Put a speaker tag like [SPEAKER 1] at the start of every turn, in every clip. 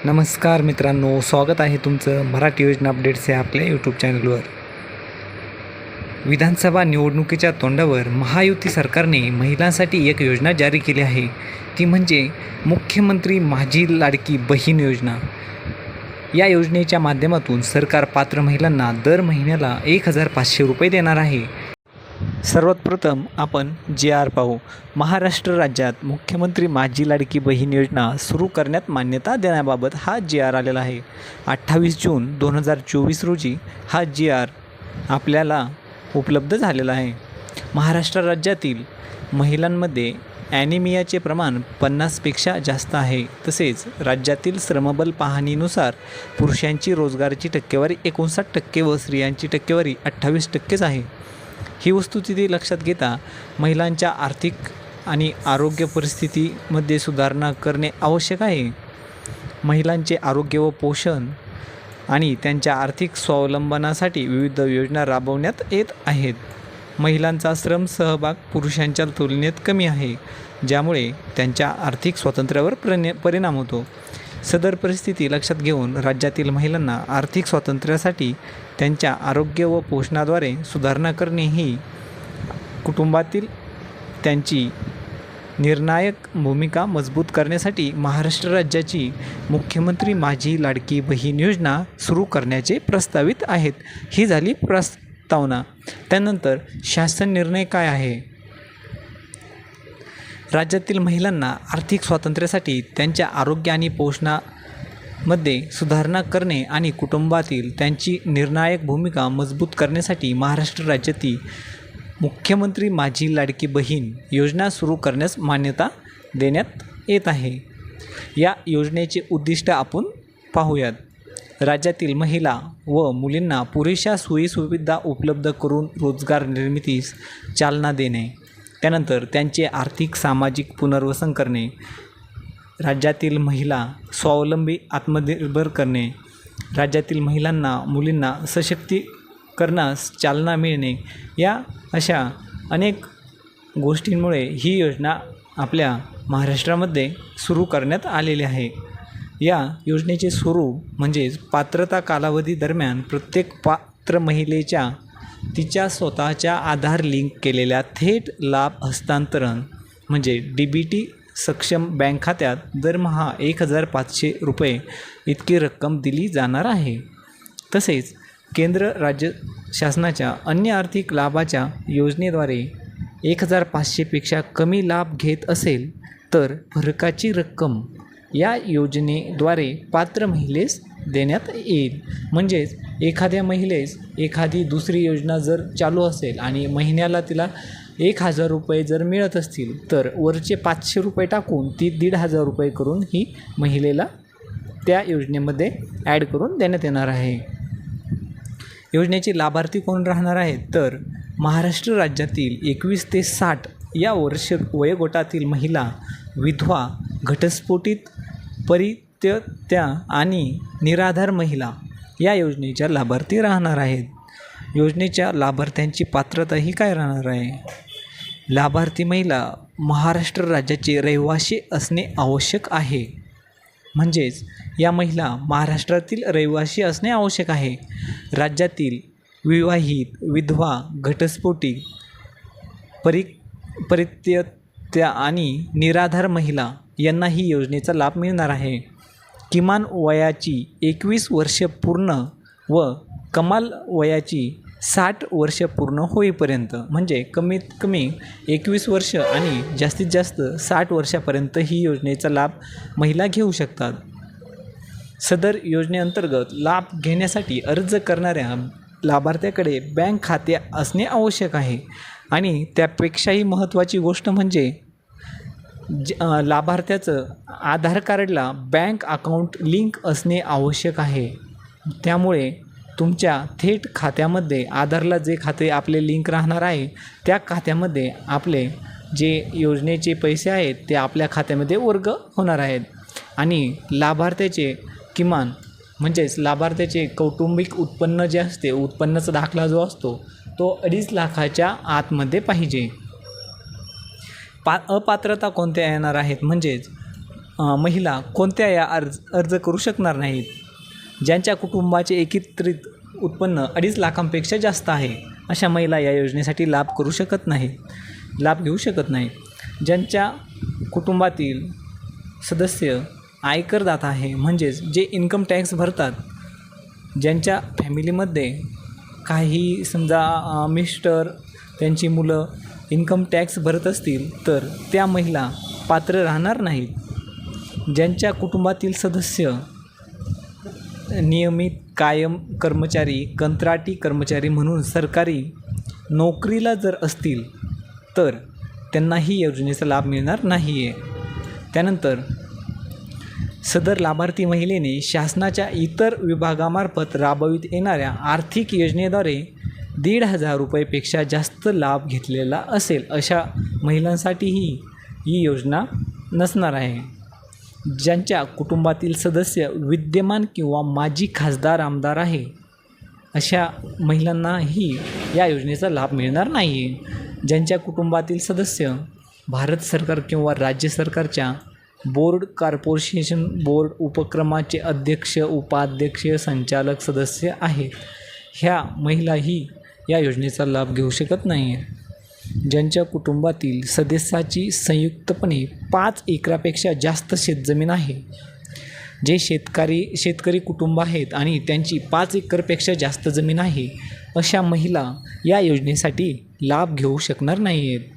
[SPEAKER 1] नमस्कार मित्रांनो, स्वागत आहे तुमचं मराठी योजना अपडेट्स या आपल्या यूट्यूब चॅनलवर. विधानसभा निवडणुकीच्या तोंडावर महायुती सरकारने महिलांसाठी एक योजना जारी केली आहे. ती म्हणजे मुख्यमंत्री माझी लाडकी बहीण योजना. या योजनेच्या माध्यमातून सरकार पात्र महिलांना दर महिन्याला 1,500 रुपये देणार आहे. सर्वात प्रथम आपण GR पाहू. महाराष्ट्र राज्यात मुख्यमंत्री माझी लाडकी बहीण योजना सुरू करण्यात मान्यता देण्याबाबत हा GR आलेला आहे. 28 जून 2024 रोजी हा GR आपल्याला उपलब्ध झालेला आहे. महाराष्ट्र राज्यातील महिलांमध्ये ॲनिमियाचे प्रमाण 50पेक्षा जास्त आहे. तसेच राज्यातील श्रमबल पाहणीनुसार पुरुषांची रोजगाराची टक्केवारी 59% व स्त्रियांची टक्केवारी 28%च आहे. ही वस्तुस्थिती लक्षात घेता महिलांच्या आर्थिक आणि आरोग्य परिस्थितीमध्ये सुधारणा करणे आवश्यक आहे. महिलांचे आरोग्य व पोषण आणि त्यांच्या आर्थिक स्वावलंबनासाठी विविध योजना राबवण्यात येत आहेत. महिलांचा श्रम सहभाग पुरुषांच्या तुलनेत कमी आहे, ज्यामुळे त्यांच्या आर्थिक स्वातंत्र्यावर परिणाम होतो. सदर परिस्थिती लक्षात घेऊन राज्यातील महिलांना आर्थिक स्वातंत्र्यासाठी त्यांच्या आरोग्य व पोषणाद्वारे सुधारणा करणे ही कुटुंबातील त्यांची निर्णायक भूमिका मजबूत करण्यासाठी महाराष्ट्र राज्याची मुख्यमंत्री माझी लाडकी बहीण योजना सुरू करण्याचे प्रस्तावित आहेत. ही झाली प्रस्तावना. त्यानंतर शासन निर्णय काय आहे? राज्यातील महिलांना आर्थिक स्वातंत्र्यासाठी त्यांच्या आरोग्य आणि पोषणामध्ये सुधारणा करणे आणि कुटुंबातील त्यांची निर्णायक भूमिका मजबूत करण्यासाठी महाराष्ट्र राज्यातील मुख्यमंत्री माझी लाडकी बहीण योजना सुरू करण्यास मान्यता देण्यात येत आहे. या योजनेचे उद्दिष्ट आपण पाहूयात. राज्यातील महिला व मुलींना पुरेशा सोयीसुविधा उपलब्ध करून रोजगार निर्मितीस चालना देणे. त्यानंतर त्यांचे आर्थिक सामाजिक पुनर्वसन करणे. राज्यातील महिला स्वावलंबी आत्मनिर्भर करणे. राज्यातील महिलांना मुलींना सशक्तीकरणास चालना मिळणे. या अशा अनेक गोष्टींमुळे ही योजना आपल्या महाराष्ट्रामध्ये सुरू करण्यात आलेली आहे. या योजनेचे स्वरूप म्हणजेच पात्रता कालावधी दरम्यान प्रत्येक पात्र महिलेच्या तिच्या स्वतःच्या आधार लिंक केलेल्या थेट लाभ हस्तांतरण म्हणजे DBT सक्षम बँक खात्यात दरमहा 1,500 रुपये इतकी रक्कम दिली जाणार आहे. तसेच केंद्र राज्य शासनाच्या अन्य आर्थिक लाभाच्या योजनेद्वारे 1,500पेक्षा कमी लाभ घेत असेल तर फरकाची रक्कम या योजनेद्वारे पात्र महिलेस देण्यात येईल. म्हणजेच एखाद्या महिलेस एखादी दुसरी योजना जर चालू असेल आणि महिन्याला तिला 1,000 रुपये जर मिळत असतील तर वरचे 500 रुपये टाकून ती 1,500 रुपये करून ही महिलेला त्या योजनेमध्ये ॲड करून देण्यात येणार आहे. योजनेचे लाभार्थी कोण राहणार आहेत तर महाराष्ट्र राज्यातील 21 ते 60 या वर्ष वयोगटातील महिला, विधवा, घटस्फोटित, परित्यक्त्या आणि निराधार महिला या योजनेच्या लाभार्थी राहणार आहेत. योजनेच्या लाभार्थ्यांची पात्रता ही काय राहणार आहे? लाभार्थी महिला महाराष्ट्र राज्याचे रहिवासी असणे आवश्यक आहे. म्हणजेच या महिला महाराष्ट्रातील रहिवासी असणे आवश्यक आहे. राज्यातील विवाहित, विधवा, घटस्फोटित, परित्यक्त्या आणि निराधार महिला यांना ही योजनेचा लाभ मिळणार आहे. किमान वयाची 21 वर्ष पूर्ण व कमाल वयाची 60 वर्ष पूर्ण होईपर्यंत म्हणजे कमीत कमी 21 वर्ष आणि जास्तीत जास्त 60 वर्षापर्यंत ही योजनेचा लाभ महिला घेऊ शकतात. सदर योजनेअंतर्गत लाभ घेण्यासाठी अर्ज करणाऱ्या लाभार्थ्याकडे बँक खाते असणे आवश्यक आहे. आणि त्यापेक्षाही महत्त्वाची गोष्ट म्हणजे लाभार्थ्याचं आधार कार्डला बँक अकाउंट लिंक असणे आवश्यक आहे. त्यामुळे तुमच्या थेट खात्यामध्ये आधारला जे खाते आपले लिंक राहणार आहे त्या खात्यामध्ये आपले जे योजनेचे पैसे आहेत ते आपल्या खात्यामध्ये वर्ग होणार आहेत. आणि लाभार्थ्याचे किमान म्हणजेच लाभार्थ्याचे कौटुंबिक उत्पन्न जे असते, उत्पन्नाचा दाखला जो असतो तो 2.5 लाखाच्या आतमध्ये पाहिजे. अपात्रता कोणत्या येणार आहेत म्हणजेच महिला कोणत्या या अर्ज करू शकणार नाहीत? ज्यांच्या कुटुंबाचे एकत्रित उत्पन्न 2.5 लाखांपेक्षा जास्त आहे अशा महिला या योजनेसाठी लाभ घेऊ शकत नाहीत. ज्यांच्या कुटुंबातील सदस्य आयकरदाता आहे, म्हणजेच जे इन्कम टॅक्स भरतात, ज्यांच्या फॅमिलीमध्ये काही समजा मिस्टर त्यांची मुलं इन्कम टॅक्स भरत असतील तर त्या महिला पात्र राहणार नाहीत. ज्यांच्या कुटुंबातील सदस्य नियमित कायम कर्मचारी, कंत्राटी कर्मचारी म्हणून सरकारी नोकरीला जर असतील तर त्यांनाही योजनेचा लाभ मिळणार नाही आहे. त्यानंतर सदर लाभार्थी महिलेने शासनाच्या इतर विभागामार्फत राबवित येणाऱ्या आर्थिक योजनेद्वारे 1,500 रुपयेपेक्षा जास्त लाभ घेतलेला असेल अशा महिलांसाठीही ही योजना नसणार आहे. ज्यांच्या कुटुंबातील सदस्य विद्यमान किंवा माजी खासदार, आमदार आहे अशा महिलांनाही या योजनेचा लाभ मिळणार नाही आहे. ज्यांच्या कुटुंबातील सदस्य भारत सरकार किंवा राज्य सरकारच्या बोर्ड, कॉर्पोरेशन बोर्ड उपक्रमाचे अध्यक्ष, उपाध्यक्ष, संचालक सदस्य आहेत, ह्या महिलाही या योजनेचा लाभ घेऊ शकत नाही आहेत. ज्यांच्या कुटुंबातील सदस्याची संयुक्तपणे 5 एकरापेक्षा जास्त शेतजमीन आहे, जे शेतकरी कुटुंब आहेत आणि त्यांची 5 एकरपेक्षा जास्त जमीन आहे अशा महिला या योजनेसाठी लाभ घेऊ शकणार नाही आहेत.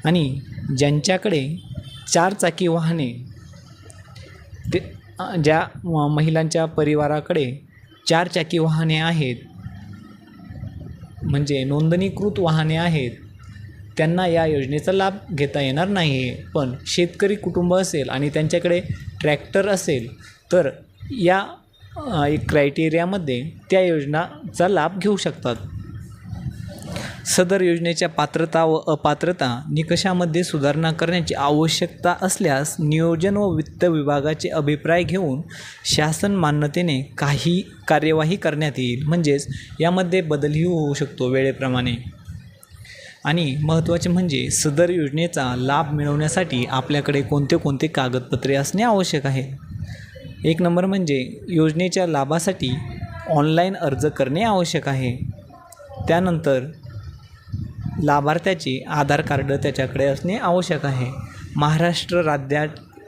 [SPEAKER 1] आणि ज्यांच्याकडे 4 चाकी वाहने, ज्या महिलांच्या परिवाराकडे 4 चाकी वाहने आहेत, म्हणजे नोंदणीकृत वाहने आहेत, त्यांना या योजनेचा लाभ घेता येणार नाही आहे. पण शेतकरी कुटुंब असेल आणि त्यांच्याकडे ट्रॅक्टर असेल तर या एक क्रायटेरियामध्ये त्या योजनेचा लाभ घेऊ शकतात. सदर योजनेच्या पात्रता व अपात्रता निकषामध्ये सुधारणा करण्याची आवश्यकता असल्यास नियोजन व वित्त विभागाचे अभिप्राय घेऊन शासन मान्यतेने काही कार्यवाही करण्यात येईल. म्हणजेच यामध्ये बदलही होऊ शकतो वेळेप्रमाणे. आणि महत्त्वाचे म्हणजे सदर योजनेचा लाभ मिळवण्यासाठी आपल्याकडे कोणते कागदपत्रे असणे आवश्यक आहे. 1 नंबर म्हणजे योजनेच्या लाभासाठी ऑनलाईन अर्ज करणे आवश्यक आहे. त्यानंतर लाभार्थ्याचे आधार कार्ड त्याच्याकडे असणे आवश्यक आहे. महाराष्ट्र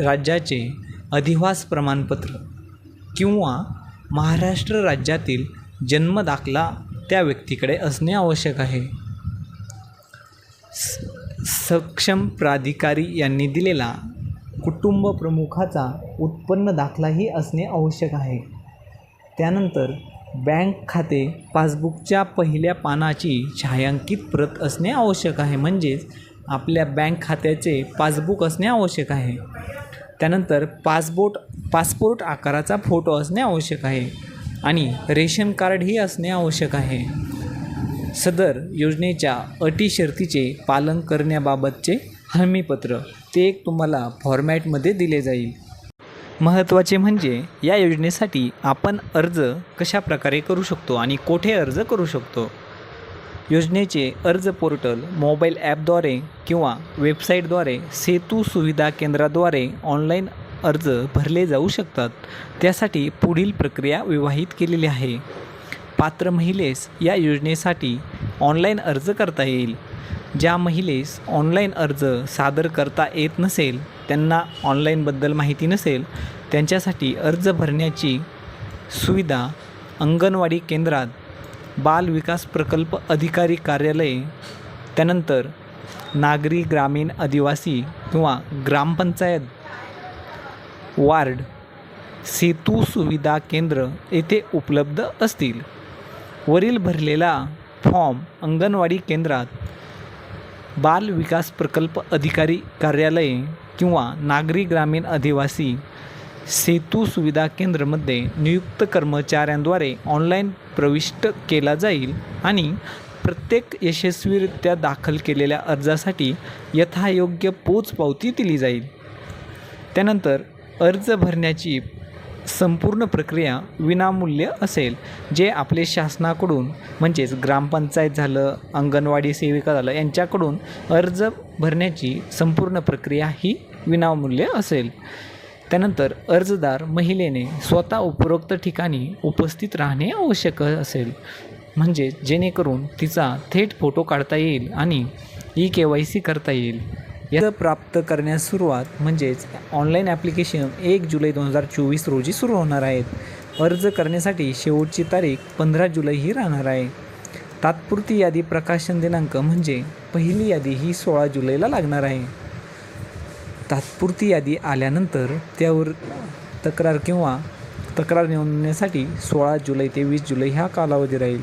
[SPEAKER 1] राज्याचे अधिवास प्रमाणपत्र किंवा महाराष्ट्र राज्यातील जन्मदाखला त्या व्यक्तीकडे असणे आवश्यक आहे. सक्षम प्राधिकारी यांनी दिलेला कुटुंब प्रमुखाचा उत्पन्न दाखलाही असणे आवश्यक आहे. त्यानंतर बँक खाते पासबुकच्या पहिल्या पानाची छायांकित प्रत असणे आवश्यक आहे. म्हणजेच आपल्या बँक खात्याचे पासबुक असणे आवश्यक आहे. त्यानंतर पासपोर्ट आकाराचा फोटो असणे आवश्यक आहे आणि रेशन कार्डही असणे आवश्यक आहे. सदर योजनेच्या अटी शर्तीचे पालन करण्याबाबतचे हमीपत्र ते एक तुम्हाला फॉर्मॅटमध्ये दिले जाईल. महत्त्वाचे म्हणजे या योजनेसाठी आपण अर्ज कशा प्रकारे करू शकतो आणि कुठे अर्ज करू शकतो. योजनेचे अर्ज पोर्टल मोबाईल ॲपद्वारे किंवा वेबसाईटद्वारे सेतू सुविधा केंद्राद्वारे ऑनलाईन अर्ज भरले जाऊ शकतात. त्यासाठी पुढील प्रक्रिया विहित केलेली आहे. पात्र महिलेस या योजनेसाठी ऑनलाईन अर्ज करता येईल. ज्या महिलेस ऑनलाईन अर्ज सादर करता येत नसेल, त्यांना ऑनलाईनबद्दल माहिती नसेल, त्यांच्यासाठी अर्ज भरण्याची सुविधा अंगणवाडी केंद्रात, बाल विकास प्रकल्प अधिकारी कार्यालय, त्यानंतर नागरी ग्रामीण आदिवासी किंवा ग्रामपंचायत वार्ड सेतू सुविधा केंद्र येथे उपलब्ध असतील. वरील भरलेला फॉर्म अंगणवाडी केंद्रात, बाल विकास प्रकल्प अधिकारी कार्यालय किंवा नागरी ग्रामीण आदिवासी सेतू सुविधा केंद्रामध्ये नियुक्त कर्मचाऱ्यांद्वारे ऑनलाईन प्रविष्ट केला जाईल आणि प्रत्येक यशस्वीरित्या दाखल केलेल्या अर्जासाठी यथायोग्य पोचपावती दिली जाईल. त्यानंतर अर्ज भरण्याची संपूर्ण प्रक्रिया विनामूल्य असेल. जे आपले शासनाकडून म्हणजेच ग्रामपंचायत झालं, अंगणवाडी सेविका झालं, यांच्याकडून अर्ज भरण्याची संपूर्ण प्रक्रिया ही विनामूल्य असेल. त्यानंतर अर्जदार महिलेने स्वतः उपरोक्त ठिकाणी उपस्थित राहणे आवश्यक असेल, म्हणजे जेणेकरून तिचा थेट फोटो काढता येईल आणि KYC करता येईल. याचं प्राप्त करण्यास सुरुवात म्हणजेच ऑनलाईन ॲप्लिकेशन 1 जुलै 2024 रोजी सुरू होणार आहेत. अर्ज करण्यासाठी शेवटची तारीख 15 जुलै ही राहणार आहे. तात्पुरती यादी प्रकाशन दिनांक म्हणजे पहिली यादी ही 16 जुलैला लागणार आहे. तात्पुरती यादी आल्यानंतर त्यावर तक्रार नोंदवण्यासाठी 16 जुलै ते 20 जुलै हा कालावधी राहील.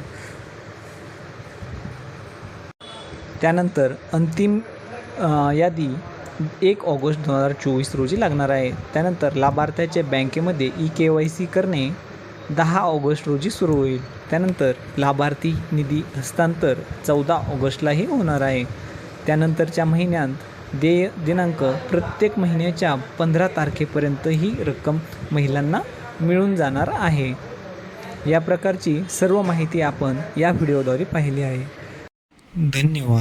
[SPEAKER 1] त्यानंतर अंतिम यादी 1 ऑगस्ट 2024 रोजी लागणार आहे. त्यानंतर लाभार्थ्याच्या बँकेमध्ये KYC करणे 10 ऑगस्ट रोजी सुरू होईल. त्यानंतर लाभार्थी निधी हस्तांतर 14 ऑगस्टलाही होणार आहे. त्यानंतरच्या महिन्यात दिनांक प्रत्येक महिन्याच्या 15 तारखेपर्यंत ही रक्कम महिलांना मिळून जाणार आहे. या प्रकारची सर्व माहिती आपण या व्हिडिओद्वारे पाहिली आहे. धन्यवाद.